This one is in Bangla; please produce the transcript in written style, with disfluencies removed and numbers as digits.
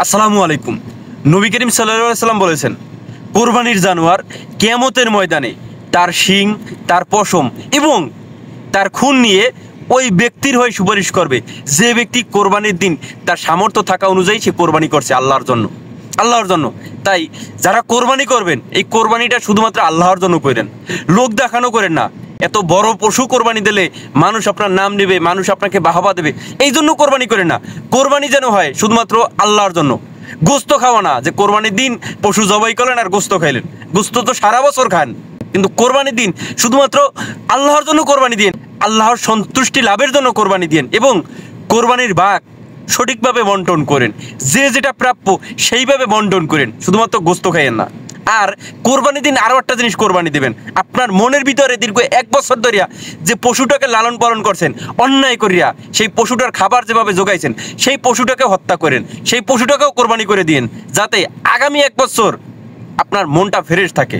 আসসালামু আলাইকুম। নবী করিম সাল্লাল্লাহু আলাইহি সাল্লাম বলেছেন, কোরবানির জানোয়ার কিয়ামতের ময়দানে তার শিং, তার পশম এবং তার খুন নিয়ে ওই ব্যক্তির হয়ে সুপারিশ করবে যে ব্যক্তি কোরবানির দিন তার সামর্থ্য থাকা অনুযায়ী সে কোরবানি করছে আল্লাহর জন্য। তাই যারা কোরবানি করবেন, এই কোরবানিটা শুধুমাত্র আল্লাহর জন্য করেন, লোক দেখানো করেন না। এত বড় পশু কোরবানি দিলে মানুষ আপনার নাম নেবে, মানুষ আপনাকে বাহবা দেবে, এই জন্য কোরবানি করেন না। কোরবানি যেন হয় শুধুমাত্র আল্লাহর জন্য। গোস্ত খাওয়া না, যে কোরবানির দিন পশু জবাই করলেন আর গোস্ত খাইলেন। গোস্ত তো সারা বছর খান, কিন্তু কোরবানির দিন শুধুমাত্র আল্লাহর জন্য কোরবানি দিন, আল্লাহর সন্তুষ্টি লাভের জন্য কোরবানি দিন এবং কোরবানির ভাগ সঠিকভাবে বন্টন করেন। যে যেটা প্রাপ্য সেইভাবে বন্টন করেন, শুধুমাত্র গোস্ত খাইয়েন না। আর কোরবানি দিন আরও একটা জিনিস কোরবানি দেবেন, আপনার মনের ভিতরে দীর্ঘ 1 বছর ধরিয়া যে পশুটাকে লালন পালন করছেন অন্যায় করিয়া, সেই পশুটার খাবার যেভাবে জোগাইছেন সেই পশুটাকে হত্যা করেন, সেই পশুটাকেও কোরবানি করে দিন, যাতে আগামী 1 বছর আপনার মনটা ফ্রেশ থাকে।